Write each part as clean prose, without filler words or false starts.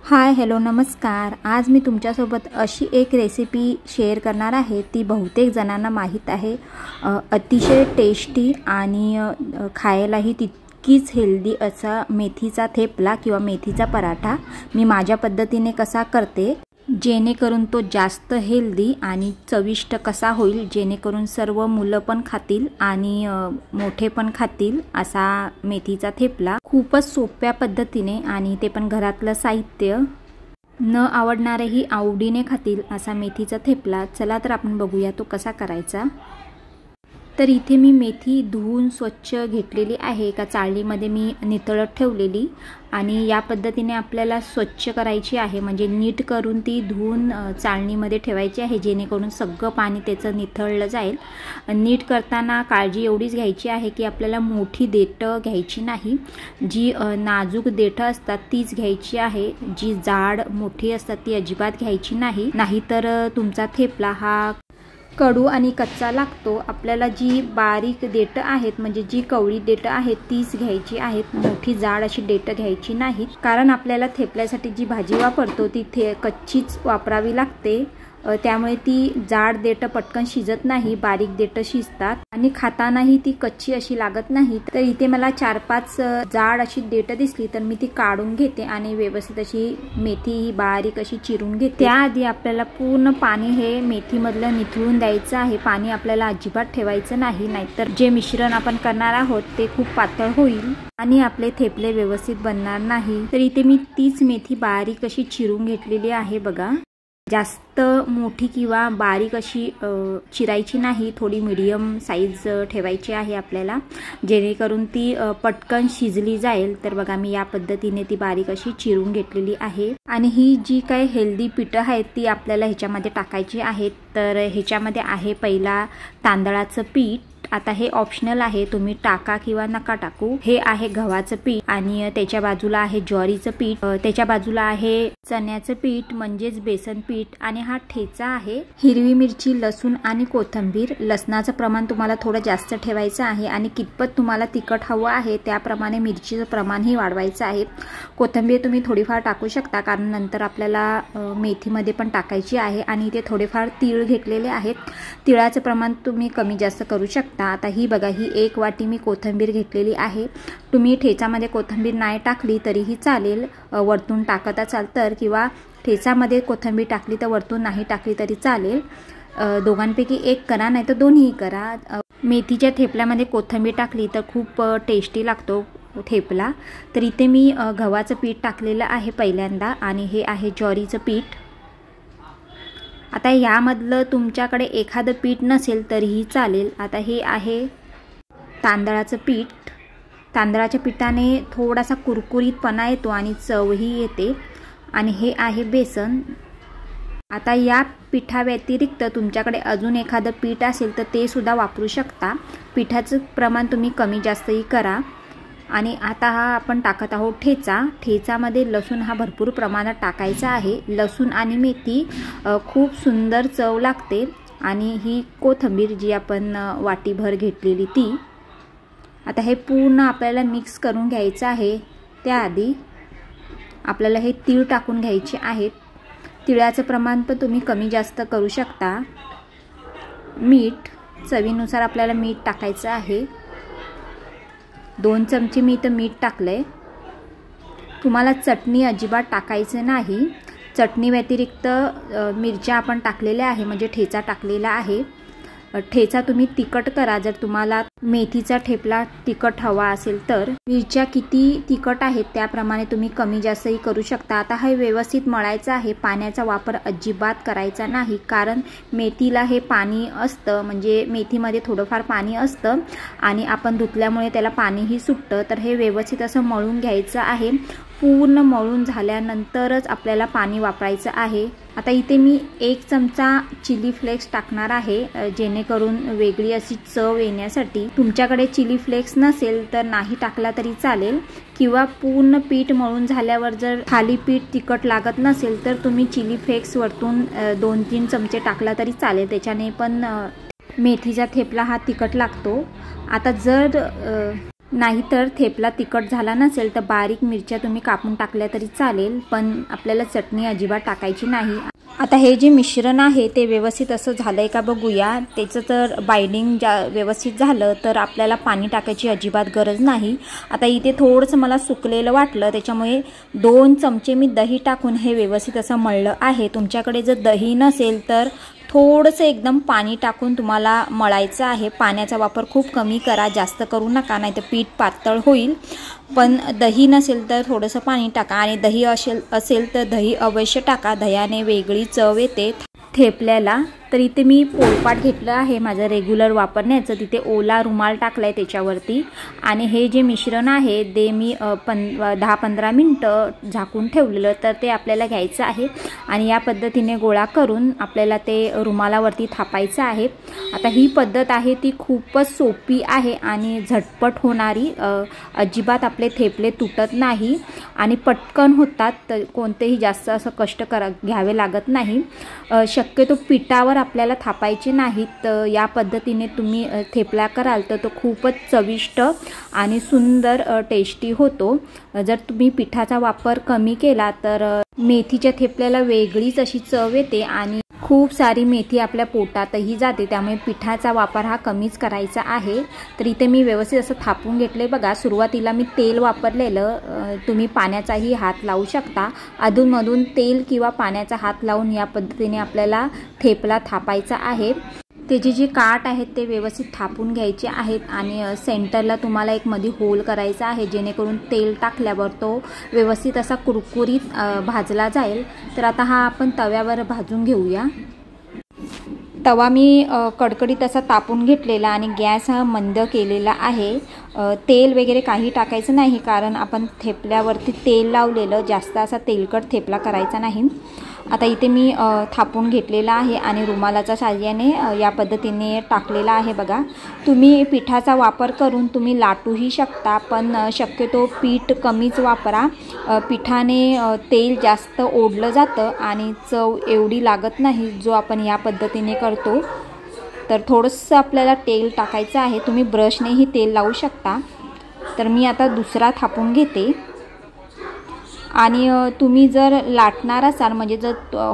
Hi hello नमस्कार। आज मी तुमच्यासोबत अशी एक रेसिपी शेअर करणार आहे, ती बहुतेक जणांना माहीत आहे। अतिशय टेस्टी आणि खायलाही तितकीच हेल्दी असा मेथीचा थेपला किंवा मेथीचा पराठा मी माझ्या पद्धतीने कसा करते, जेणेकरून तो जास्त हेल्दी आणि चविष्ट कसा होईल, जेणेकरून सर्व मुलं पण खातील आणि मोठे पण खातील असा मेथीचा थेपला खूपच सोप्या पद्धतीने आणि ते पण घरातलं साहित्य न आवडणारेही आवडीने खातील असा मेथीचा थेपला। चला तर आपण बघूया तो कसा करायचा। तर इथे मी मेथी धुवून स्वच्छ घेतलेली आहे, एका चाळणीमध्ये मी नितळत ठेवलेली आणि या पद्धतीने आपल्याला स्वच्छ करायची आहे, म्हणजे नीट करून ती धुवून चाळणीमध्ये ठेवायची आहे, जेणेकरून सगळं पाणी त्याचं निथळलं जाईल। नीट करताना काळजी एवढीच घ्यायची आहे की आपल्याला मोठी देठं घ्यायची नाही, जी नाजूक देठं असतात तीच घ्यायची आहे, जी जाड मोठी असतात ती अजिबात घ्यायची नाही, नाहीतर तुमचा थेपला हा कडू आणि कच्चा लागतो। आपल्याला जी बारीक देठं आहेत, म्हणजे जी कवळी देठं आहेत तीच घ्यायची आहेत, मोठी जाड अशी देठं घ्यायची नाहीत, कारण आपल्याला थेपल्यासाठी जी भाजी वापरतो ती कच्चीच वापरावी लागते, त्यामुळे ती जाड देठं पटकन शिजत नाही, बारीक देठं शिजतात आणि खातानाही ती कच्ची अशी लागत नाही। तर इथे मला 4-5 जाड अशी देठं दिसली तर मी ती काढून घेते आणि व्यवस्थित अशी मेथी ही बारीक अशी चिरून घेते। त्याआधी आपल्याला पूर्ण पाणी हे मेथीमधलं निथळून द्यायचं आहे, पाणी आपल्याला अजिबात ठेवायचं नाही, नाहीतर जे मिश्रण आपण करणार आहोत ते खूप पातळ होईल आणि आपले थेपले व्यवस्थित बनणार नाही। तर इथे मी तीच मेथी बारीक अशी चिरून घेतलेली आहे बघा। जास्त मोठी किंवा बारीक अशी चिरायची नाही, थोडी मीडियम साईज ठेवायची आहे आपल्याला, जेणेकरून ती पटकन शिजली जाईल। तर बघा मी या पद्धतीने ती बारीक अशी चिरून घेतलेली आहे आणि ही जी काही हेल्दी पिठं आहेत ती आपल्याला ह्याच्यामध्ये टाकायची आहेत। तर ह्याच्यामध्ये आहे पहिला तांदळाचं पीठ, आता हे ऑप्शनल आहे, तुम्ही टाका किंवा नका टाकू। हे आहे गव्हाचं पीठ आणि त्याच्या बाजूला आहे ज्वारीचं पीठ, त्याच्या बाजूला आहे चण्याचं पीठ म्हणजेच बेसन पीठ आणि हा ठेचा आहे। हिरवी मिरची, लसूण आणि कोथिंबीर, लसणाचं प्रमाण तुम्हाला थोडं जास्त ठेवायचं आहे आणि कितपत तुम्हाला तिखट हवं आहे त्याप्रमाणे मिरचीचं प्रमाणही वाढवायचं आहे। कोथिंबीर तुम्ही थोडीफार टाकू शकता, कारण नंतर आपल्याला मेथीमध्ये पण टाकायची आहे आणि इथे थोडेफार तीळ घेतलेले आहेत, तिळाचं प्रमाण तुम्ही कमी जास्त करू शकता। आता ही बघा, ही 1 वाटी मी कोथिंबीर घेतलेली आहे। तुम्ही ठेचामध्ये कोथिंबीर नाही टाकली तरीही चालेल, वरतून टाकत असाल तर, किंवा ठेचामध्ये कोथिंबीर टाकली तर वरतून नाही टाकली तरी चालेल, दोघांपैकी एक करा, नाही तर दोन्ही करा। मेथीच्या थेपल्यामध्ये कोथिंबीर टाकली तर खूप टेस्टी लागतो थेपला। तर इथे मी गव्हाचं पीठ टाकलेलं आहे पहिल्यांदा आणि हे आहे ज्वारीचं पीठ। आता यामधलं तुमच्याकडे एखादं पीठ नसेल तरीही चालेल। आता हे आहे तांदळाचं पीठ, तांदळाच्या पिठाने थोडासा कुरकुरीतपणा येतो आणि चवही येते आणि हे आहे बेसन। आता या पिठाव्यतिरिक्त तुमच्याकडे अजून एखादं पीठ असेल तर ते सुद्धा वापरू शकता, पिठाचं प्रमाण तुम्ही कमी जास्तही करा। आणि आता हा आपण टाकत आहोत ठेचा, ठेचामध्ये लसूण हा भरपूर प्रमाणात टाकायचा आहे, लसूण आणि मेथी खूप सुंदर चव लागते आणि ही कोथिंबीर जी आपण वाटीभर घेतलेली ती। आता हे पूर्ण आपल्याला मिक्स करून घ्यायचं आहे। त्याआधी आपल्याला हे तीळ टाकून घ्यायचे आहेत, तिळाचं प्रमाण पण तुम्ही कमी जास्त करू शकता। मीठ चवीनुसार आपल्याला मीठ टाकायचं आहे, 2 चमचे मी इथं मीठ टाकलंय। तुम्हाला चटणी अजिबात टाकायचं नाही, चटणी व्यतिरिक्त मिरच्या आपण टाकलेल्या आहे, म्हणजे ठेचा टाकलेला आहे। ठेचा तुम्ही तिखट करा, जर तुम्हाला मेथीचा ठेपला तिखट हवा असेल तर। मिरच्या किती तिखट आहेत त्याप्रमाणे तुम्ही कमी जास्तही करू शकता। आता हे व्यवस्थित मळायचं आहे, पाण्याचा वापर अजिबात करायचा नाही, कारण मेथीला हे पाणी असतं, म्हणजे मेथीमध्ये थोडंफार पाणी असतं आणि आपण धुतल्यामुळे त्याला पाणीही सुटतं। तर हे व्यवस्थित असं मळून घ्यायचं आहे, पूर्ण मळून झाल्यानंतरच आपल्याला पाणी वापरायचं आहे। आता इथे मी 1 चमचा चिली फ्लेक्स टाकणार आहे, जेणेकरून वेगळी अशी चव येण्यासाठी। तुमच्याकडे चिली फ्लेक्स नसेल तर नाही टाकला तरी चालेल, किंवा पूर्ण पीठ मळून झाल्यावर जर खाली पीठ तिखट लागत नसेल तर तुम्ही चिली फ्लेक्स वरतून 2-3 चमचे टाकला तरी चालेल, त्याच्याने पण मेथीचा थेपला हा तिखट लागतो। आता जर नाहीतर थेपला तिखट झाला नसेल तर बारीक मिरच्या तुम्ही कापून टाकल्या तरी चालेल, पण आपल्याला चटणी अजिबात टाकायची नाही। आता हे जे मिश्रण आहे ते व्यवस्थित असं झालंय का बघूया। त्याचं तर बाइंडिंग व्यवस्थित झालं तर आपल्याला पाणी टाकायची अजिबात गरज नाही। आता इथे थोडंसं मला सुकलेलं वाटलं, त्याच्यामुळे 2 चमचे मी दही टाकून हे व्यवस्थित असं मळलं आहे। तुमच्याकडे जर दही नसेल तर थोडंसं एकदम पाणी टाकून तुम्हाला मळायचं आहे। पाण्याचा वापर खूप कमी करा, जास्त करू नका, नाही तर पीठ पातळ होईल। पण दही नसेल तर थोडंसं पाणी टाका, आणि दही असेल तर दही अवश्य टाका, दह्याने वेगळी चव येते थेपल्याला। तर इथे मी पोळपाट घेतलं आहे माझं रेग्युलर वापरण्याचं, तिथे ओला रुमाल टाकलाय त्याच्यावरती, आणि हे जे मिश्रण आहे ते मी 10-15 मिनिटं झाकून ठेवलेलं, तर ते आपल्याला घ्यायचं आहे आणि या पद्धतीने गोळा करून आपल्याला ते रुमालावरती थापायचं आहे। आता ही पद्धत आहे ती खूपच सोपी आहे आणि झटपट होणारी, अजिबात आपले थेपले तुटत नाही आणि पटकन होतात, तर कोणतेही जास्त असं कष्ट घ्यावे लागत नाही। शक्यतो पिठावर आपल्याला थापायचे नाहीत, तर या पद्धतीने तुम्ही थेपला कराल तर तो खूपच चविष्ट आणि सुंदर टेस्टी होतो। जर तुम्ही पिठाचा वापर कमी केला तर मेथीच्या थेपल्याला वेगळीच अशी चव येते आणि खूप सारी मेथी आपल्या पोटातही जाते, त्यामुळे पिठाचा वापर हा कमीच करायचा आहे। तर इथे मी व्यवस्थित असं थापून घेतले बघा। सुरुवातीला मी तेल वापरलेलं, तुम्ही पाण्याचाही हात लावू शकता, अधूनमधून तेल किंवा पाण्याचा हात लावून या पद्धतीने आपल्याला थेपला थापायचा आहे। त्याचे जे काठ आहेत ते व्यवस्थित थापून घ्यायचे आहेत आणि सेंटरला तुम्हाला एक मध्ये होल करायचा आहे, जेणेकरून तेल टाकल्यावर तो व्यवस्थित असा कुरकुरीत भाजला जाईल। तर आता हा आपण तव्यावर भाजून घेऊया। तवा मी कडकडीत असा तापून घेतलेला आणि गॅस हा मंद केलेला आहे। तेल वगैरे काही टाकायचं नाही, कारण आपण थेपल्यावरती तेल लावलेलं, जास्त असा तेलकट थेपला करायचा नाही। आता इथे मी थापून घेतलेला आहे आणि रुमालाच्या साहाय्याने या पद्धतीने टाकलेला आहे बघा। तुम्ही पिठाचा वापर करून तुम्ही लाटूही शकता, पण शक्यतो पीठ कमीच वापरा, पिठाने तेल जास्त ओढलं जातं आणि चव एवढी लागत नाही जो आपण या पद्धतीने करतो। तर थोडंसं आपल्याला तेल टाकायचं आहे, तुम्ही ब्रशनेही तेल लावू शकता। तर मी आता दुसरा थापून घेते आणि तुम्ही जर लाटणार असाल, म्हणजे जर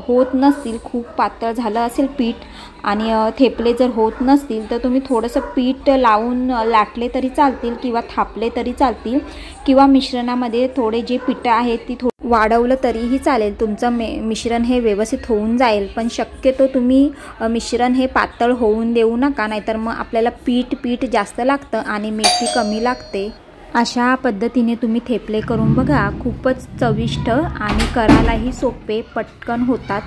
होत नसतील, खूप पातळ झालं असेल पीठ आणि थेपले जर होत नसतील, तर तुम्ही थोडंसं पीठ लावून लाटले तरी चालतील किंवा थापले तरी चालतील, किंवा मिश्रणामध्ये थोडे जे पीठ आहे ती वाढवलं तरीही चालेल, तुमचं मिश्रण हे व्यवस्थित होऊन जाईल। पण शक्यतो तुम्ही मिश्रण हे पातळ होऊन देऊ नका, नाहीतर मग आपल्याला पीठ जास्त लागतं आणि मेथी कमी लागते। अशा पद्धतीने तुम्ही थेपले करून बघा, खूपच चविष्ट आणि करायलाही सोपे, पटकन होतात।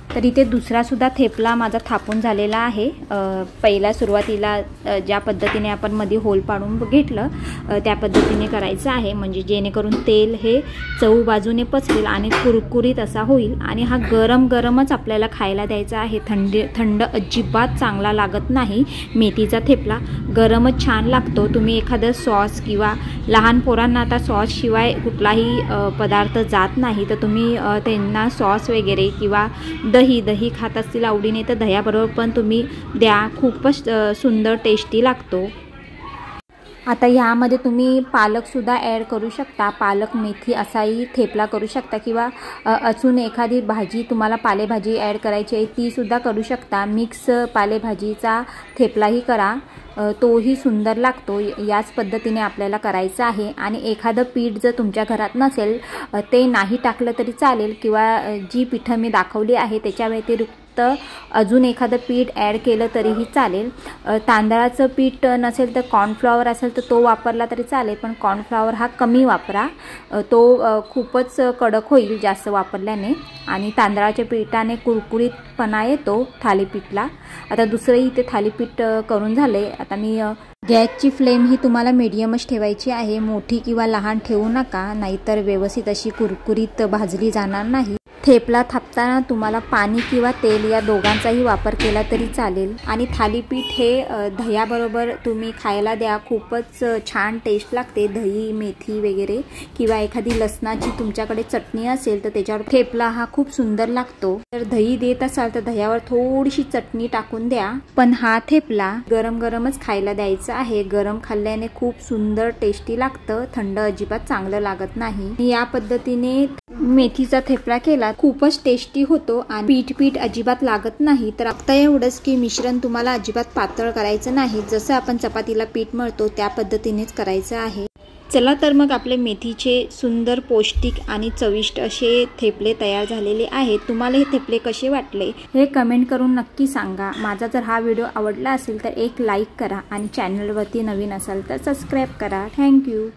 तर इथे दुसरा सुद्धा थेपला माझा थापून झालेला आहे। पहिला सुरुवातीला ज्या पद्धतीने आपण मध्ये होल पाडून घेतलं त्या पद्धतीने करायचं आहे, म्हणजे जेणेकरून तेल हे चव बाजूने पचेल आणि कुरकुरीत असा होईल। आणि हा गरम गरमच आपल्याला खायला द्यायचा आहे, थंड अजिबात चांगला लागत नाही। मेथीचा थेपला गरमच छान लागतो। तुम्ही एखादं सॉस किंवा लहान पोरांना आता सॉस शिवाय कुठलाही पदार्थ जात नाही, तर तुम्ही त्यांना सॉस वगैरे किंवा दही खात असतील आवडीने, तर दह्याबरोबर पण तुम्ही द्या, खूपच सुंदर टेस्टी लागतो। आता यामध्ये तुम्ही पालकसुद्धा ॲड करू शकता, पालक मेथी असाही थेपला करू शकता, किंवा अजून एखादी भाजी तुम्हाला पालेभाजी ॲड करायची आहे तीसुद्धा करू शकता। मिक्स पालेभाजीचा थेपलाही करा, तोही सुंदर लागतो। याच पद्धतीने आपल्याला करायचं आहे। आणि एखादं पीठ जर तुमच्या घरात नसेल ते नाही टाकलं तरी चालेल, किंवा जी पिठं मी दाखवली आहे त्याच्या व्यतिरिक्त अजून एखादं पीठ ॲड केलं तरीही चालेल। तांदळाचं पीठ नसेल तर कॉर्नफ्लॉवर असेल तर तो वापरला तरी चालेल, पण कॉर्नफ्लॉवर हा कमी वापरा, तो खूपच कडक होईल जास्त वापरल्याने, आणि तांदळाच्या पिठाने कुरकुरीतपणा येतो थालीपीठला। आता दुसरंही इथे थालीपीठ करून झाले। आता मी गॅसची फ्लेम ही तुम्हाला मीडियमच ठेवायची आहे, मोठी किंवा लहान ठेवू नका, नाहीतर व्यवस्थित अशी कुरकुरीत भाजली जाणार नाही। थेपला थापताना तुम्हाला पाणी किंवा तेल या दोघांचाही वापर केला तरी चालेल। आणि थालीपीठ हे दह्याबरोबर तुम्ही खायला द्या, खूपच छान टेस्ट लागते। दही, मेथी वगैरे किंवा एखादी लसणाची तुमच्याकडे चटणी असेल तर त्याच्यावर थेपला हा खूप सुंदर लागतो। तर दही देत असाल तर दह्यावर थोडीशी चटणी टाकून द्या। पण हा थेपला गरम गरमच खायला द्यायचा आहे। गरम खाल्ल्याने खूप सुंदर टेस्टी लागतं, थंड अजिबात चांगलं लागत नाही। या पद्धतीने मेथीचा थेपला केला खूपच टेस्टी होतो आणि पीठ अजिबात लागत नाही। तर फक्त एवढंच की मिश्रण तुम्हाला अजिबात पातळ करायचं नाही, जसं आपण चपातीला पीठ मळतो त्या पद्धतीनेच करायचं आहे। चला तर मग आपले मेथीचे सुंदर, पौष्टिक आणि चविष्ट असे थेपले तयार झालेले आहेत। तुम्हाला हे थेपले कसे वाटले हे कमेंट करून नक्की सांगा। माझा जर हा व्हिडिओ आवडला असेल तर एक लाईक करा आणि चॅनलवरती नवीन असाल तर सबस्क्राईब करा। थँक्यू।